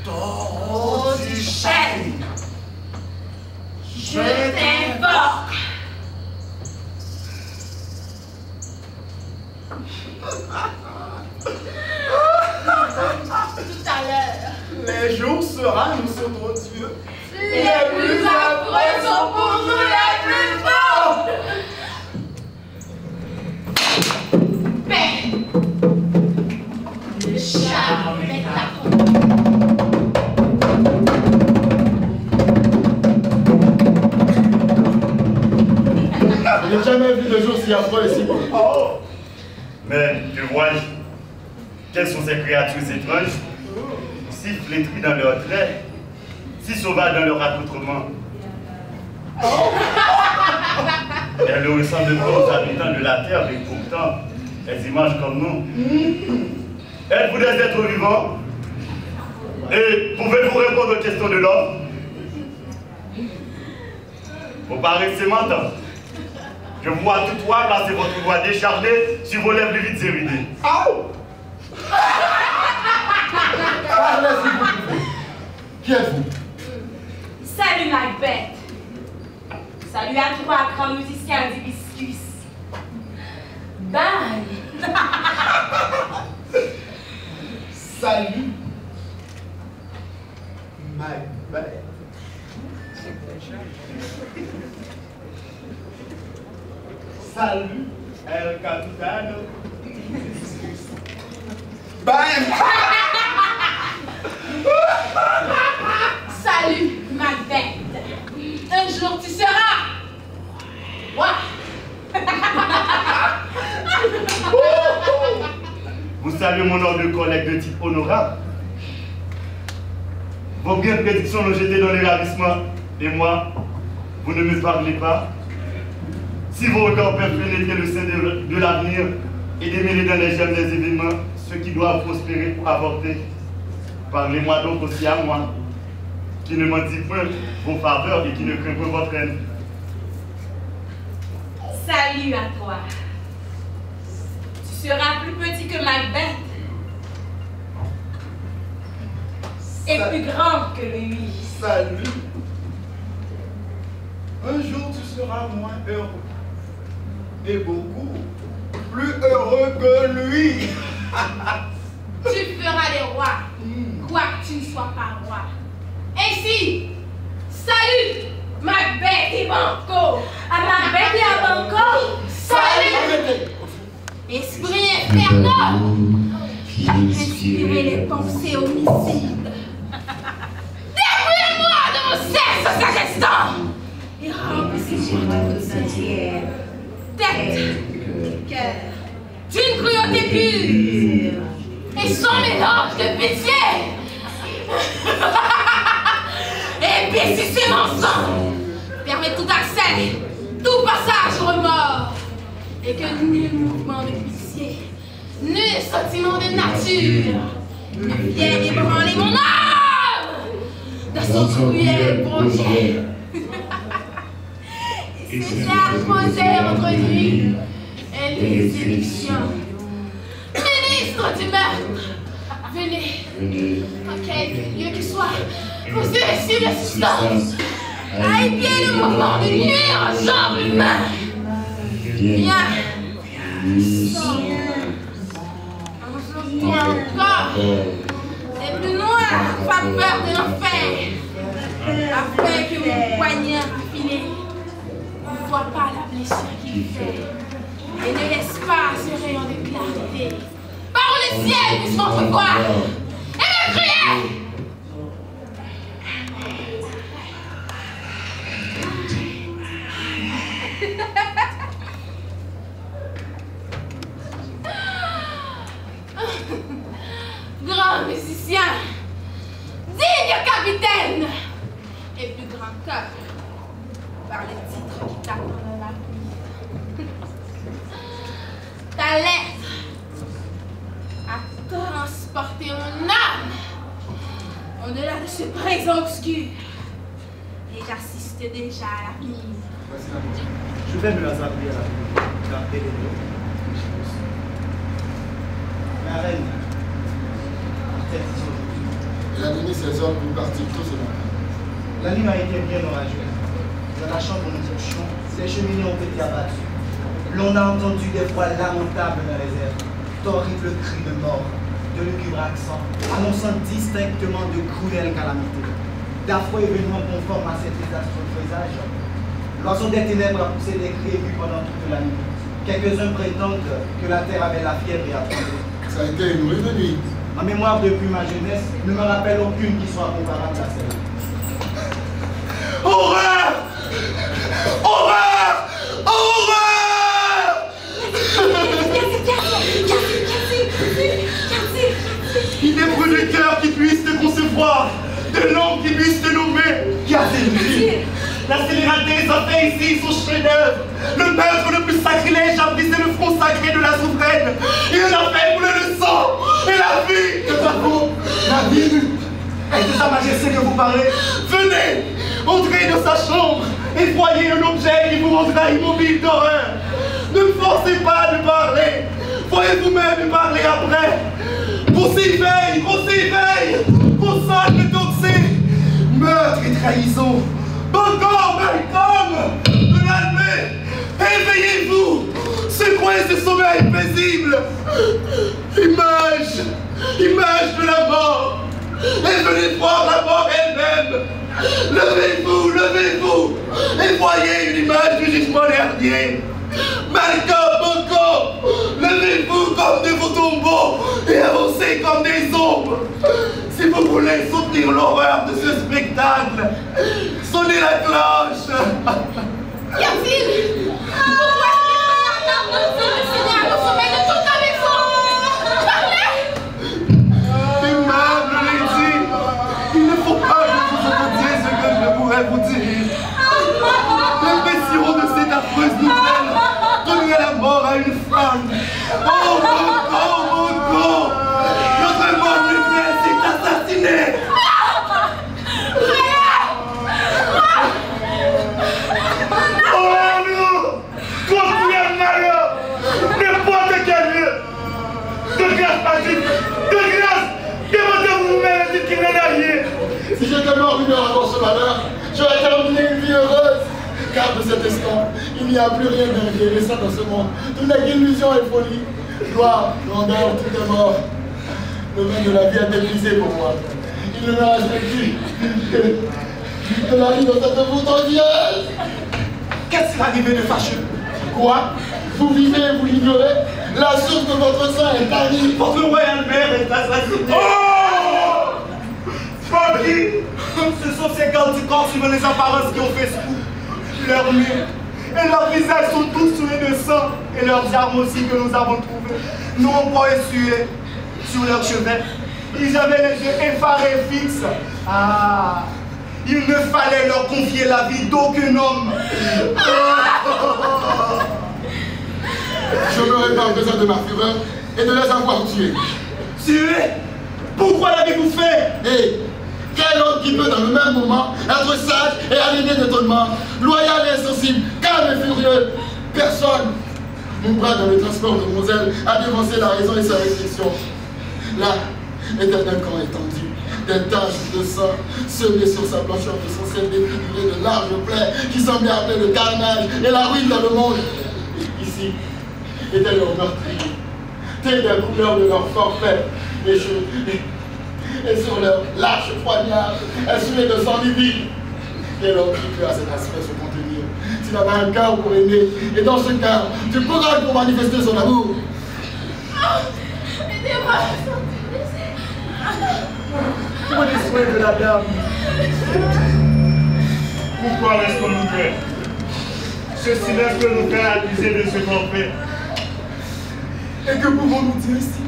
Taureau du chêne, je t'invoque. Tout à l'heure. Les jours sera, nous sommes au Dieu. Les plus affreux sont pour nous les plus forts. Paix. Le charme est accompli. Je n'ai jamais vu de jour si affreux et si beau. Oh. Mais, que vois-je? Quelles sont ces créatures étranges, si flétries dans leurs traits, si sauvages dans leur accoutrement? Elles ne ressemblent pas aux habitants de la terre, mais pourtant, elles imagent comme nous. Êtes-vous des êtres vivants? Et pouvez-vous répondre aux questions de l'homme? Vous paraissez mentant. Je vois toutefois placer votre doigt déchargé sur vos lèvres vides et ridées. Aouh! Parlez si vous pouvez. Qui êtes-vous? Salut Macbeth. Salut à toi, grand musicien d'hibiscus. Bye. Salut, Macbeth. Salut, El Capitano. Bam! Salut Macbeth. Un jour tu seras. Ouais. Vous saluez mon ordre de collègue de type honorable. Vos bien prédictions l'ont jeté dans les ravissements. Et moi, vous ne me parlez pas. Si vos regards peuvent pénétrer le sein de l'avenir et démêler dans les gemmes des événements ceux qui doivent prospérer pour apporter, parlez-moi donc aussi à moi, qui ne m'en dit point vos faveurs et qui ne craint point votre haine. Salut à toi. Tu seras plus petit que Macbeth. Et plus grand que lui. Salut. Un jour tu seras moins heureux. Et beaucoup plus heureux que lui. Tu feras les rois, quoique tu ne sois pas roi. Ainsi, salut Macbeth et Banco. À Macbeth et à Banco, salut. Esprit infernal qui a inspiré les pensées homicides. Dépouillez-moi de mon sexe sagestant et remplissez-moi de votre sentière. Tête, cœur, d'une cruauté pure et sans mélange de pitié. Épaississez mon sang, permet tout accès, tout passage au remords, et que nul mouvement de pitié, nul sentiment de nature ne vienne ébranler mon âme de son cruel projet. Et c'est arrosé entre lui et les élections. Ministre du meurtre, venez, en quelque lieu qu'il soit, vous ici l'assistance, à épier le mouvement de nuire au genre humain. Viens, sors, enveloppe-toi encore, les plus noirs vapeurs de l'enfer. afin que mon poignard affilé ne voit pas la blessure qu'il fait et ne laisse pas ce rayon de clarté par où le ciel puisse m'entrevoir et me crier. Grand musicien, digne capitaine et plus grand cœur par les titres qui t'attendent dans la vie. Ta lettre a transporté mon âme au-delà de ce présent obscur et j'assiste déjà à l'avenir. Je vais me hasarder à la garder les deux. Ma reine, il a donné ses ordres pour partir tout ce matin. la nuit a été bien orageuse. Dans la chambre où nous couchions, les cheminées ont été abattues. L'on a entendu des voix lamentables dans les airs, d'horribles cris de mort, de lugubres accents, annonçant distinctement de cruelles calamités. D'affreux événements conformes à cet désastreux présage. L'oiseau des ténèbres a poussé des cris aigus pendant toute la nuit. Quelques-uns prétendent que la terre avait la fièvre et a tremblé. Ça a été une mauvaise nuit. Ma mémoire depuis ma jeunesse ne me rappelle aucune qui soit comparable à celle-là. Horreur! Horreur! Horreur! Il n'est plus de cœur qui puisse te concevoir, de langue qui puisse te nommer. Qu'as-tu? La scélérate a fait ici son chef-d'œuvre. Le meurtre le plus sacrilège a brisé le front sacré de la souveraine. Il en a fait couler le sang et la vie. Que ça la vie? Est-ce de sa majesté que vous parlez? Venez, entrez dans sa chambre et voyez un objet qui vous rendra immobile d'horreur. Ne me forcez pas de parler. Voyez vous-même parler après. Vos éveils, vos salles toxiques, meurtre et trahison. Encore, Malcolm, de l'Almée, éveillez-vous, secouez ce sommeil paisible. Image de la mort, et venez voir la mort elle-même. Levez-vous, et voyez une image du jugement dernier. Malcolm, Boko, levez-vous comme de vos tombeaux et avancez comme des ombres. Si vous voulez soutenir l'horreur de ce spectacle, sonnez la cloche. Qu'y a-t-il? Pourquoi est-ce que le Seigneur au sommet de toute la maison? Parlez! Aimable Lady, il ne faut pas que vous entendiez ce que je pourrais vous dire. L'impression de cette affreuse nouvelle donnerait la mort à une femme. Oh mon Dieu, notre mort nucléaire s'est assassinée. Oh non, toi tu es malheur, n'importe quel lieu. De grâce, Patrick, de grâce, demandez-vous vous-même ce qui m'est arrivé. Si j'étais mort une heure avant ce malheur, j'aurais terminé une vie heureuse. Car de cet instant, il n'y a plus rien d'intéressant dans ce monde. Tout n'est qu'illusion et folie. Gloire, grandeur, tout est mort. Le vin de la vie est épuisé pour moi. Il ne me reste plus que la vie dans cette voûte odieuse. Qu'est-ce qui est arrivé de fâcheux? Quoi? Vous vivez et vous l'ignorez? La source de votre sang est tarie. Votre royal mère est assassinée. Oh! Papi! Ce sont ces gardes du corps suivant les apparences qui ont fait ce coup. Leurs murs et leurs visages sont tous souillés de sang et leurs armes aussi que nous avons trouvées n'ont pas essuyé sur leurs cheveux. Ils avaient les yeux effarés fixes. Ah! Il ne fallait leur confier la vie d'aucun homme. Je n'aurais pas besoin de ma fureur et de les avoir tués. Tués? Pourquoi l'avez-vous fait? Et quel homme qui peut dans le même moment être sage et aligné d'étonnement, loyal et insensible, calme et furieux? Personne. Mon bras dans le transport de Moselle a dévancé la raison et sa restriction. Là était un camp étendu, des taches de sang semées sur sa blancheur de son ciel défiguré de larges plaies qui semblaient appeler le carnage et la ruine dans le monde. Ici étaient leurs meurtriers, tels des couleurs de leurs forfaits, et sur leur lâche poignard, insulé de sang livide. Quel homme qui peut à cet aspect se contenir? S'il avait un cœur pour aimer, et dans ce cœur, du courage pour manifester son amour. Aidez-moi à sortir d'ici. Prenez soin de la dame. Pourquoi restons-nous muets? Ce silence que nous fait accuser de ce qu'on fait. Et que pouvons-nous dire ici?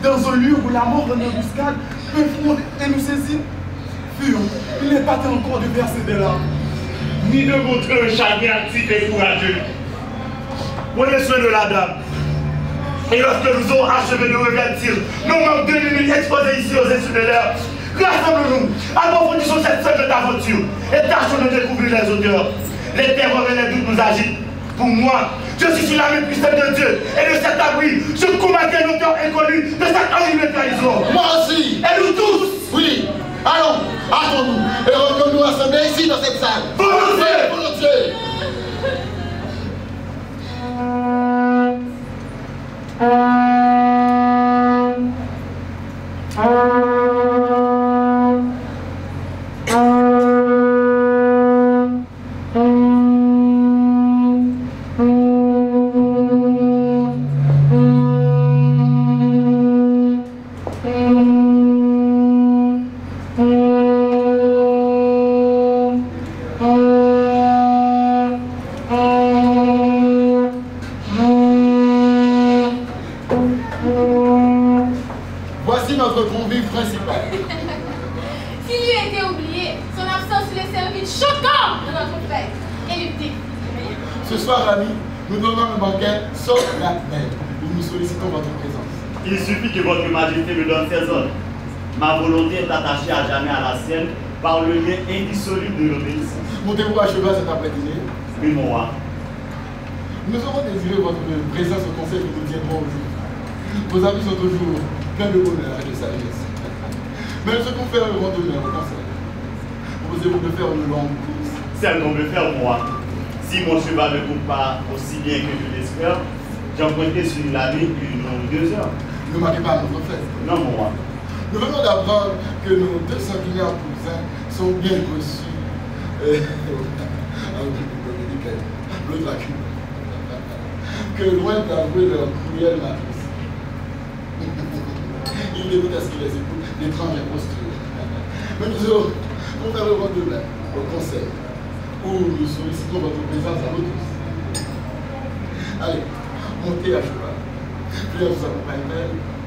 Dans un lieu où la mort en embuscade peut fondre et nous saisir? Fuyons, il n'est pas temps encore de verser des larmes. Ni de montrer un chagrin actif et courageux. Prenez soin de la dame. Et lorsque nous aurons achevé de revêtir nos manques de minutes exposés ici aux insuléaires, rassemblons-nous, approfondissons cette seule aventure et tâchons de découvrir les odeurs. Les terreurs et les doutes nous agitent. Pour moi, je suis sur la main puissante de Dieu et de cet abri, je combattais l'auteur inconnu de cette horrible trahison. Moi aussi. Et nous tous. Oui. Allons, hâtons-nous et revenons-nous assemblés ici dans cette salle. Volontiers. Volontiers. Voici notre convive principal. S'il lui a été oublié, son absence laissait un vide choquant de notre fête. Elliptique. Ce soir, amis, nous donnons un banquet solennel où nous sollicitons votre présence. Il suffit que votre majesté me donne ses ordres. Ma volonté est attachée à jamais à la sienne par le lien indissoluble de l'obéissance. Montez-vous à cheval cet après-dîner. Oui, mon roi. Nous aurons désiré votre présence au conseil que nous tiendrons aujourd'hui. Vos avis sont toujours pleins de bonheur et de sagesse. Mais ce qu'on fait un grand honneur au conseil. Proposez-vous de faire une longue course. Celle qu'on veut faire, moi. Si mon cheval ne court pas aussi bien que je l'espère, j'emprunterai sur la nuit 1 ou 2 heures. Ne manquez pas à notre fête. Non, mon roi. Nous venons d'apprendre que nos 2 sanguinaires cousins sont bien reçus. L'autre à Cuba. Que loin d'avouer leur cruelle matrice, ils dégoûtent à ce qu'ils les écoutent d'étranges impostures. Mais nous aurons faire le rôle de demain au conseil, où nous sollicitons votre présence à nous tous. Allez, montez à cheval. Puis vous accompagne.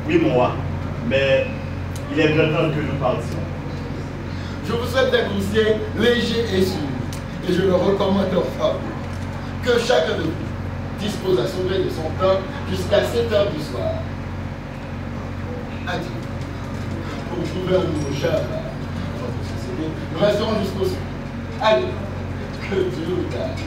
Oui, mon roi. Mais il est vrai temps que nous partions. Je vous souhaite des conseils légers et sûrs, et je le recommande en faveur. Que chacun de vous dispose à sauver de son temps jusqu'à 7 heures du soir. Adieu. Pour trouver un nouveau char dans votre société, nous resterons jusqu'au soir. Allez, que Dieu vous garde.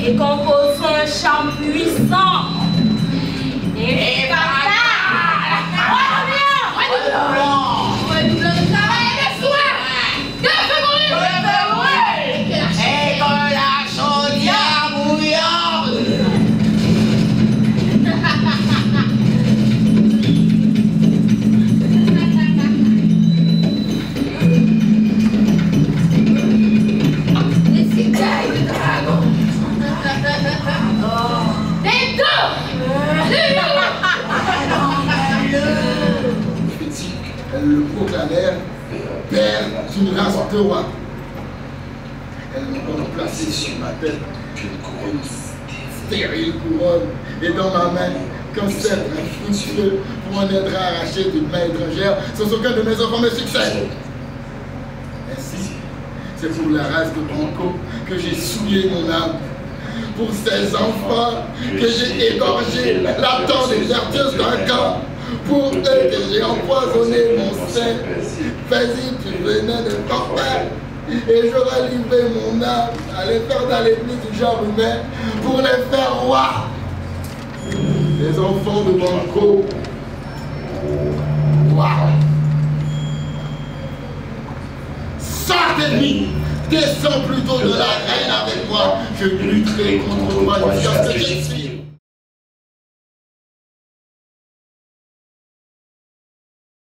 Et composons un chant puissant et fatal. Redoublons de travail et de soin. Que feu brûle. Et que la chaudière bouillante. Des cicailles de dragon. Des deux. Elles le proclamèrent, père d'une race de rois. Elles m'ont donc placé sur ma tête une stérile couronne et dans ma main qu'un sceptre infructueux pour en être arraché d'une main étrangère sans aucun de mes enfants me succède. Ainsi, c'est pour la race de Banco que j'ai souillé mon âme. Pour ces enfants que j'ai égorgé la tente des vertueuses d'un camp. Pour eux que j'ai empoisonné mon sein. Vas-y, tu venais de t'enfer. Et j'aurais livré mon âme à les faire dans l'église du genre humain pour les faire rois. Les enfants de Banco. Waouh! Sortez de lui! Descends plutôt de la reine avec moi. Je lutterai contre toi, du que je suis.